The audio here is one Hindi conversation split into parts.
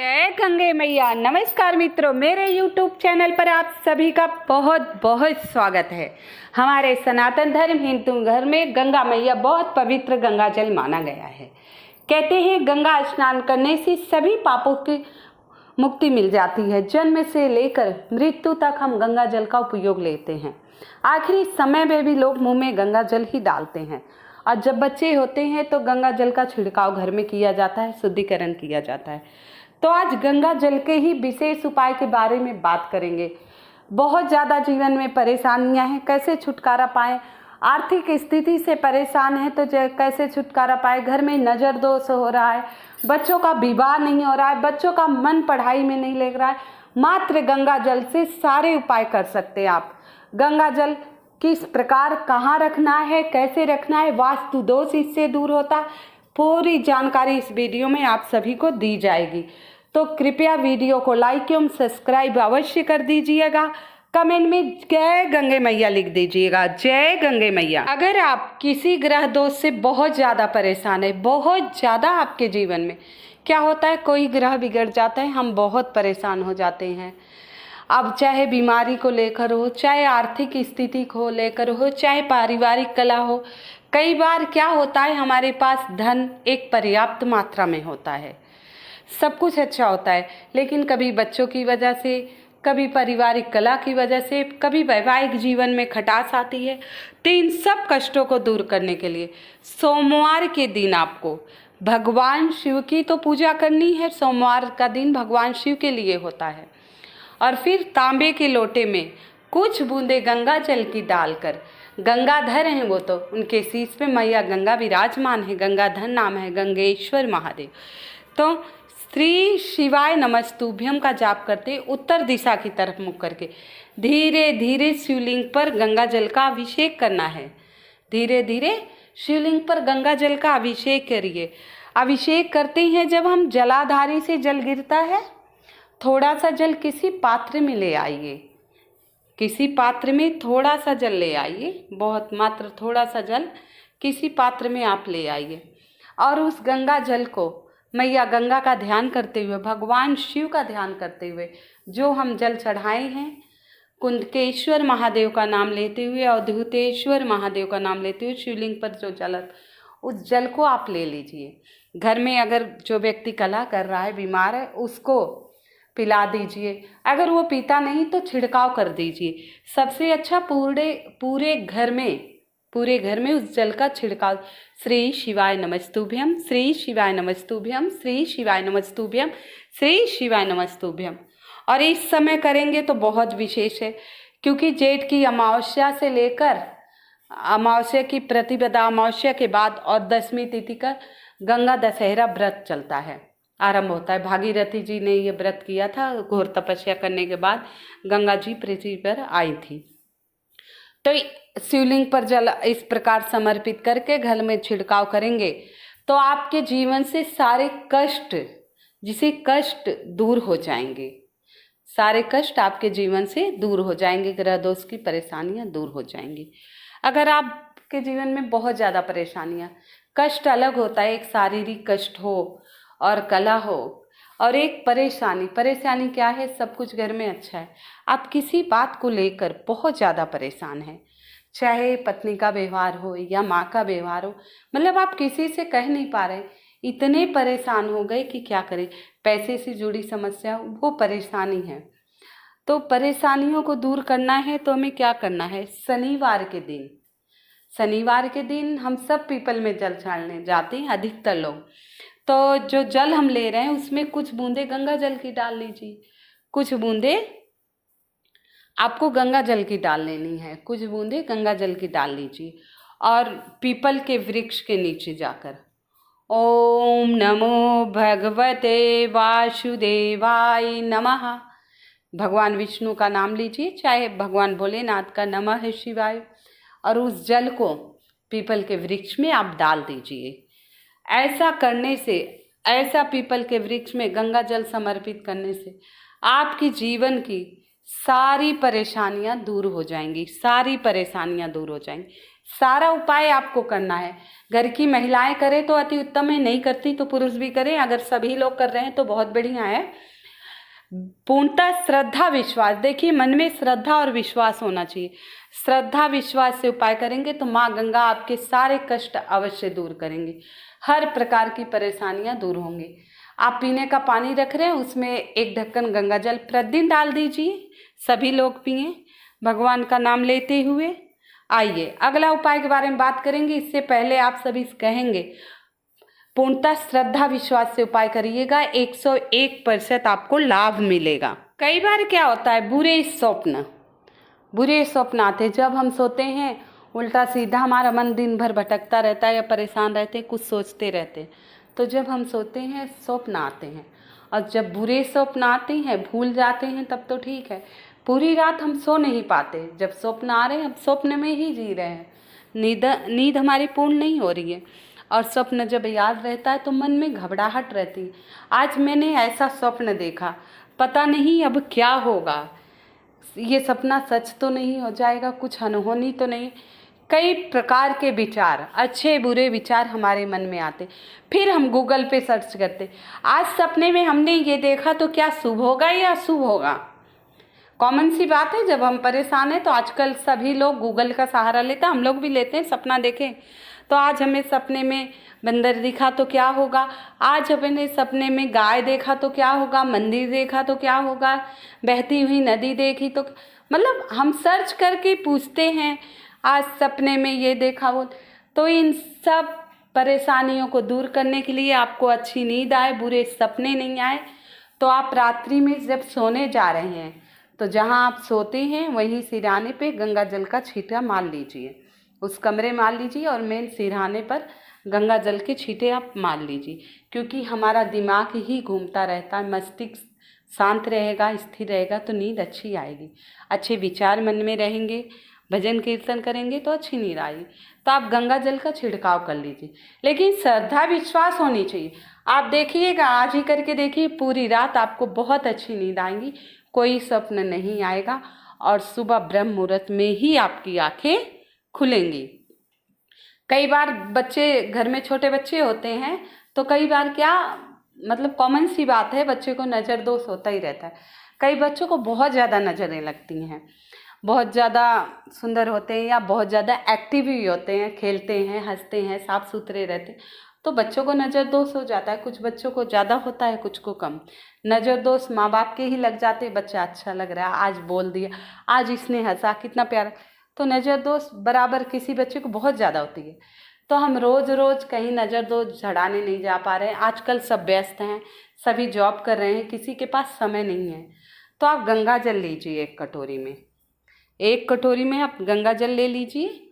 जय गंगे मैया। नमस्कार मित्रों, मेरे YouTube चैनल पर आप सभी का बहुत बहुत स्वागत है। हमारे सनातन धर्म हिंदू धर्म में गंगा मैया बहुत पवित्र गंगा जल माना गया है। कहते हैं गंगा स्नान करने से सभी पापों की मुक्ति मिल जाती है। जन्म से लेकर मृत्यु तक हम गंगा जल का उपयोग लेते हैं। आखिरी समय में भी लोग मुंह में गंगा जल ही डालते हैं और जब बच्चे होते हैं तो गंगा जल का छिड़काव घर में किया जाता है, शुद्धिकरण किया जाता है। तो आज गंगा जल के ही विशेष उपाय के बारे में बात करेंगे। बहुत ज़्यादा जीवन में परेशानियां हैं, कैसे छुटकारा पाएं। आर्थिक स्थिति से परेशान है तो कैसे छुटकारा पाए। घर में नज़र दोष हो रहा है, बच्चों का विवाह नहीं हो रहा है, बच्चों का मन पढ़ाई में नहीं लग रहा है। मात्र गंगा जल से सारे उपाय कर सकते हैं आप। गंगा जल किस प्रकार कहाँ रखना है, कैसे रखना है, वास्तु दोष इससे दूर होता, पूरी जानकारी इस वीडियो में आप सभी को दी जाएगी। तो कृपया वीडियो को लाइक एवं सब्सक्राइब अवश्य कर दीजिएगा। कमेंट में जय गंगे मैया लिख दीजिएगा, जय गंगे मैया। अगर आप किसी ग्रह दोष से बहुत ज़्यादा परेशान है, बहुत ज़्यादा आपके जीवन में क्या होता है, कोई ग्रह बिगड़ जाता है, हम बहुत परेशान हो जाते हैं। अब चाहे बीमारी को लेकर हो, चाहे आर्थिक स्थिति को लेकर हो, चाहे पारिवारिक कला हो। कई बार क्या होता है, हमारे पास धन एक पर्याप्त मात्रा में होता है, सब कुछ अच्छा होता है, लेकिन कभी बच्चों की वजह से, कभी पारिवारिक कला की वजह से, कभी वैवाहिक जीवन में खटास आती है। तो इन सब कष्टों को दूर करने के लिए सोमवार के दिन आपको भगवान शिव की तो पूजा करनी है। सोमवार का दिन भगवान शिव के लिए होता है। और फिर तांबे के लोटे में कुछ बूंदे गंगा जल की डालकर, गंगाधर हैं वो, तो उनके शीश पे मैया गंगा विराजमान है, गंगाधर नाम है, गंगेश्वर महादेव। तो श्री शिवाय नमस्तुभ्यम का जाप करते उत्तर दिशा की तरफ मुख करके धीरे धीरे शिवलिंग पर गंगा जल का अभिषेक करना है। धीरे धीरे शिवलिंग पर गंगा जल का अभिषेक करिए। अभिषेक करते हैं जब हम जलाधारी से जल गिरता है, थोड़ा सा जल किसी पात्र में ले आइए, किसी पात्र में थोड़ा सा जल ले आइए, बहुत मात्र थोड़ा सा जल किसी पात्र में आप ले आइए। और उस गंगा जल को मैया गंगा का ध्यान करते हुए, भगवान शिव का ध्यान करते हुए, जो हम जल चढ़ाए हैं, कुंदकेश्वर महादेव का नाम लेते हुए, अवधूतेश्वर महादेव का नाम लेते हुए, शिवलिंग पर जो जल, उस जल को आप ले लीजिए। घर में अगर जो व्यक्ति कला कर रहा है, बीमार है, उसको पिला दीजिए। अगर वो पीता नहीं तो छिड़काव कर दीजिए। सबसे अच्छा पूरे घर में उस जल का छिड़काव। श्री शिवाय नमस्तुभ्यम, श्री शिवाय नमस्तुभ्यम, श्री शिवाय नमस्तुभ्यम, श्री शिवाय नमस्तुभ्यम। और इस समय करेंगे तो बहुत विशेष है, क्योंकि जेठ की अमावस्या से लेकर अमावस्या की प्रतिपदा, अमावस्या के बाद और 10वीं तिथि का गंगा दशहरा व्रत चलता है, आरंभ होता है। भागीरथी जी ने ये व्रत किया था, घोर तपस्या करने के बाद गंगा जी पृथ्वी पर आई थी। तो शिवलिंग पर जल इस प्रकार समर्पित करके घर में छिड़काव करेंगे तो आपके जीवन से सारे कष्ट, जिसे कष्ट दूर हो जाएंगे, सारे कष्ट आपके जीवन से दूर हो जाएंगे, ग्रह दोष की परेशानियां दूर हो जाएंगी। अगर आपके जीवन में बहुत ज़्यादा परेशानियां, कष्ट अलग होता है, एक शारीरिक कष्ट हो और कला हो, और एक परेशानी क्या है, सब कुछ घर में अच्छा है, आप किसी बात को लेकर बहुत ज़्यादा परेशान हैं, चाहे पत्नी का व्यवहार हो या माँ का व्यवहार हो, मतलब आप किसी से कह नहीं पा रहे, इतने परेशान हो गए कि क्या करें। पैसे से जुड़ी समस्या, वो परेशानी है। तो परेशानियों को दूर करना है तो हमें क्या करना है, शनिवार के दिन हम सब पीपल में जल चढ़ाने जाते हैं, अधिकतर लोग। तो जो जल हम ले रहे हैं उसमें कुछ बूंदे गंगा जल की डाल लीजिए, कुछ बूंदे आपको गंगा जल की डाल लेनी है, कुछ बूंदे गंगा जल की डाल लीजिए। और पीपल के वृक्ष के नीचे जाकर ओम नमो भगवते वासुदेवाय नमः, भगवान विष्णु का नाम लीजिए, चाहे भगवान भोलेनाथ का नमः शिवाय, और उस जल को पीपल के वृक्ष में आप डाल दीजिए। ऐसा करने से, ऐसा पीपल के वृक्ष में गंगा जल समर्पित करने से आपकी जीवन की सारी परेशानियां दूर हो जाएंगी, सारी परेशानियां दूर हो जाएंगी। सारा उपाय आपको करना है। घर की महिलाएं करें तो अति उत्तम है, नहीं करती तो पुरुष भी करें। अगर सभी लोग कर रहे हैं तो बहुत बढ़िया है। पूर्णतः श्रद्धा विश्वास, देखिए मन में श्रद्धा और विश्वास होना चाहिए। श्रद्धा विश्वास से उपाय करेंगे तो माँ गंगा आपके सारे कष्ट अवश्य दूर करेंगे, हर प्रकार की परेशानियां दूर होंगी। आप पीने का पानी रख रहे हैं, उसमें एक ढक्कन गंगा जल प्रतिदिन डाल दीजिए, सभी लोग पिएं भगवान का नाम लेते हुए। आइए अगला उपाय के बारे में बात करेंगे। इससे पहले आप सभी कहेंगे पूर्णतः श्रद्धा विश्वास से उपाय करिएगा, 101% आपको लाभ मिलेगा। कई बार क्या होता है, बुरे स्वप्न आते हैं। जब हम सोते हैं उल्टा सीधा हमारा मन दिन भर भटकता रहता है या परेशान रहते हैं, कुछ सोचते रहते हैं। तो जब हम सोते हैं स्वप्न आते हैं, और जब बुरे स्वप्न आते हैं भूल जाते हैं तब तो ठीक है। पूरी रात हम सो नहीं पाते, जब स्वप्न आ रहे हैं हम स्वप्न में ही जी रहे हैं, नींद हमारी पूर्ण नहीं हो रही है। और स्वप्न जब याद रहता है तो मन में घबराहट रहती है। आज मैंने ऐसा स्वप्न देखा, पता नहीं अब क्या होगा, ये सपना सच तो नहीं हो जाएगा, कुछ अनहोनी तो नहीं। कई प्रकार के विचार, अच्छे बुरे विचार हमारे मन में आते। फिर हम गूगल पे सर्च करते, आज सपने में हमने ये देखा तो क्या शुभ होगा या अशुभ होगा। कॉमन सी बात है, जब हम परेशान हैं तो आजकल सभी लोग गूगल का सहारा लेते हैं, हम लोग भी लेते हैं। सपना देखें तो आज हमें सपने में बंदर दिखा तो क्या होगा, आज हमने सपने में गाय देखा तो क्या होगा, मंदिर देखा तो क्या होगा, बहती हुई नदी देखी तो, मतलब हम सर्च करके पूछते हैं आज सपने में ये देखा वो। तो इन सब परेशानियों को दूर करने के लिए, आपको अच्छी नींद आए, बुरे सपने नहीं आए, तो आप रात्रि में जब सोने जा रहे हैं तो जहां आप सोते हैं वहीं सिरहाने पे गंगा जल का छींटा मार लीजिए, उस कमरे मार लीजिए और मेन सिरहाने पर गंगा जल के छींटे आप मार लीजिए। क्योंकि हमारा दिमाग ही घूमता रहता है, मस्तिष्क शांत रहेगा, स्थिर रहेगा तो नींद अच्छी आएगी, अच्छे विचार मन में रहेंगे, भजन कीर्तन करेंगे तो अच्छी नींद आएगी। तो आप गंगा जल का छिड़काव कर लीजिए, लेकिन श्रद्धा विश्वास होनी चाहिए। आप देखिएगा, आज ही करके देखिए, पूरी रात आपको बहुत अच्छी नींद आएगी, कोई स्वप्न नहीं आएगा और सुबह ब्रह्म मुहूर्त में ही आपकी आंखें खुलेंगी। कई बार बच्चे, घर में छोटे बच्चे होते हैं तो कई बार क्या, मतलब कॉमन सी बात है, बच्चे को नज़र दोष होता ही रहता है। कई बच्चों को बहुत ज़्यादा नज़रें लगती हैं, बहुत ज़्यादा सुंदर होते हैं या बहुत ज़्यादा एक्टिव भी होते हैं, खेलते हैं, हंसते हैं, साफ सुथरे रहते हैं, तो बच्चों को नज़र दोष हो जाता है। कुछ बच्चों को ज़्यादा होता है, कुछ को कम। नज़र दोष माँ बाप के ही लग जाते, बच्चा अच्छा लग रहा है, आज बोल दिया, आज इसने हंसा, कितना प्यारा, तो नज़र दोष बराबर किसी बच्चे को बहुत ज़्यादा होती है। तो हम रोज़ रोज़ कहीं नज़र दोष झड़ाने नहीं जा पा रहे हैं। आजकल सब व्यस्त हैं, सभी जॉब कर रहे हैं, किसी के पास समय नहीं है। तो आप गंगा जल लीजिए, एक कटोरी में आप गंगा जल ले लीजिए।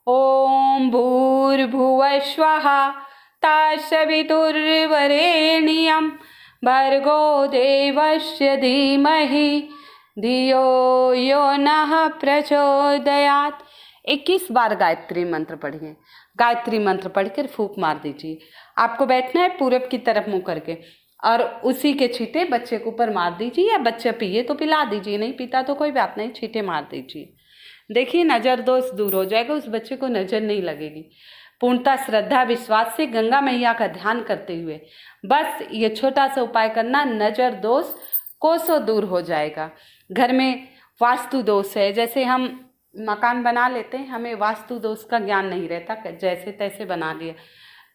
ओम भूर्भुवः स्वः तत्सवितुर्वरेण्यं भर्गो देवस्य धीमहि धियो यो नः प्रचोदयात्। 21 बार गायत्री मंत्र पढ़िए। गायत्री मंत्र पढ़कर फूंक मार दीजिए। आपको बैठना है पूरब की तरफ मुंह करके और उसी के छींटे बच्चे के ऊपर मार दीजिए, या बच्चा पिए तो पिला दीजिए, नहीं पीता तो कोई बात नहीं, छींटे मार दीजिए। देखिए नज़र दोष दूर हो जाएगा, उस बच्चे को नज़र नहीं लगेगी। पूर्णता श्रद्धा विश्वास से गंगा मैया का ध्यान करते हुए बस ये छोटा सा उपाय करना, नज़र दोष कोसों दूर हो जाएगा। घर में वास्तु दोष है, जैसे हम मकान बना लेते हैं, हमें वास्तु दोष का ज्ञान नहीं रहता, जैसे तैसे बना लिया,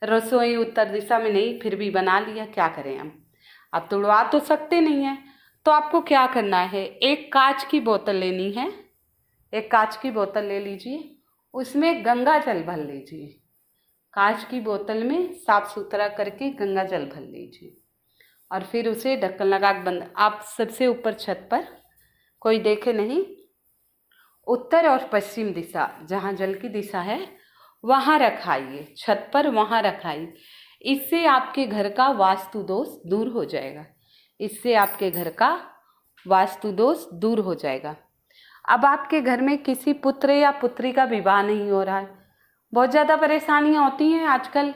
रसोई उत्तर दिशा में नहीं फिर भी बना लिया, क्या करें हम, अब तोड़वा तो सकते नहीं हैं। तो आपको क्या करना है, एक कांच की बोतल लेनी है, एक कांच की बोतल ले लीजिए, उसमें गंगा जल भर लीजिए। कांच की बोतल में साफ सुथरा करके गंगा जल भर लीजिए और फिर उसे ढक्कन लगा के बंद, आप सबसे ऊपर छत पर, कोई देखे नहीं, उत्तर और पश्चिम दिशा जहाँ जल की दिशा है वहाँ रखाइए, छत पर वहाँ रखाइए। इससे आपके घर का वास्तु दोष दूर हो जाएगा, इससे आपके घर का वास्तु दोष दूर हो जाएगा। अब आपके घर में किसी पुत्र या पुत्री का विवाह नहीं हो रहा है, बहुत ज़्यादा परेशानियाँ होती हैं आजकल,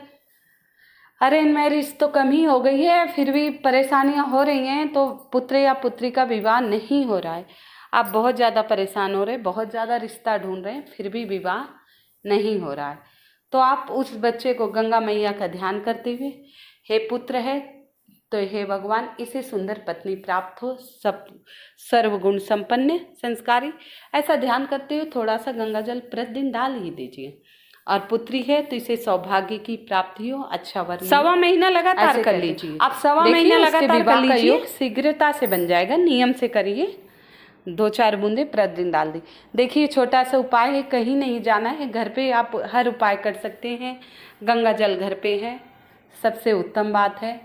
अरेंज मैरिज तो कम ही हो गई है, फिर भी परेशानियाँ हो रही हैं, तो पुत्र या पुत्री का विवाह नहीं हो रहा है, आप बहुत ज़्यादा परेशान हो रहे हैं, बहुत ज़्यादा रिश्ता ढूंढ रहे हैं, फिर भी विवाह नहीं हो रहा है, तो आप उस बच्चे को गंगा मैया का ध्यान करते हुए, हे पुत्र है तो हे भगवान इसे सुंदर पत्नी प्राप्त हो, सब सर्वगुण संपन्न संस्कारी, ऐसा ध्यान करते हुए थोड़ा सा गंगा जल प्रतिदिन डाल ही दीजिए। और पुत्री है तो इसे सौभाग्य की प्राप्ति हो, अच्छा वर, 1.25 महीना लगातार कर लीजिए। आप 1.25 महीना लगातार कर लीजिए, शीघ्रता से बन जाएगा। नियम से करिए, 2-4 बूंदे प्रतिदिन डाल दी। देखिए छोटा सा उपाय है, कहीं नहीं जाना है, घर पे आप हर उपाय कर सकते हैं। गंगा जल घर पे है, सबसे उत्तम बात है,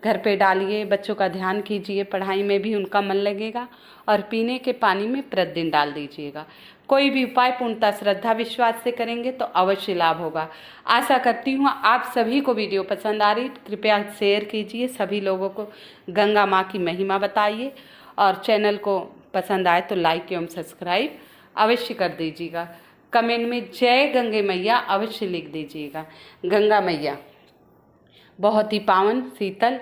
घर पे डालिए, बच्चों का ध्यान कीजिए, पढ़ाई में भी उनका मन लगेगा, और पीने के पानी में प्रतिदिन डाल दीजिएगा। कोई भी उपाय पूर्णतः श्रद्धा विश्वास से करेंगे तो अवश्य लाभ होगा। आशा करती हूँ आप सभी को वीडियो पसंद आ रही, कृपया शेयर कीजिए, सभी लोगों को गंगा माँ की महिमा बताइए, और चैनल को पसंद आए तो लाइक एवं सब्सक्राइब अवश्य कर दीजिएगा। कमेंट में जय गंगे मैया अवश्य लिख दीजिएगा। गंगा मैया बहुत ही पावन, शीतल,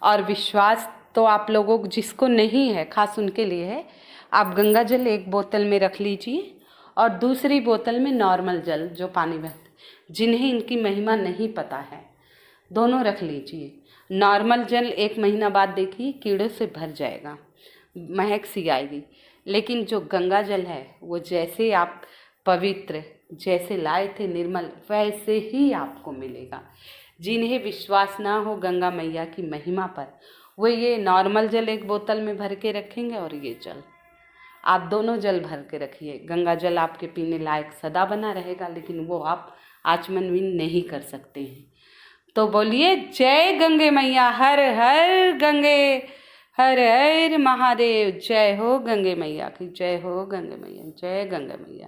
और विश्वास तो आप लोगों को जिसको नहीं है खास उनके लिए है। आप गंगा जल एक बोतल में रख लीजिए और दूसरी बोतल में नॉर्मल जल जो पानी बहता, जिन्हें इनकी महिमा नहीं पता है, दोनों रख लीजिए। नॉर्मल जल 1 महीना बाद देखिए कीड़ों से भर जाएगा, महक सी आएगी। लेकिन जो गंगा जल है वो जैसे आप पवित्र जैसे लाए थे निर्मल, वैसे ही आपको मिलेगा। जिन्हें विश्वास ना हो गंगा मैया की महिमा पर, वो ये नॉर्मल जल 1 बोतल में भर के रखेंगे, और ये जल आप दोनों जल भर के रखिए। गंगा जल आपके पीने लायक सदा बना रहेगा, लेकिन वो आप आचमन भी नहीं कर सकते हैं। तो बोलिए जय गंगे मैया, हर हर गंगे, हर हर महादेव। जय हो गंगे मैया की, जय हो गंगे मैया, जय गंगा मैया।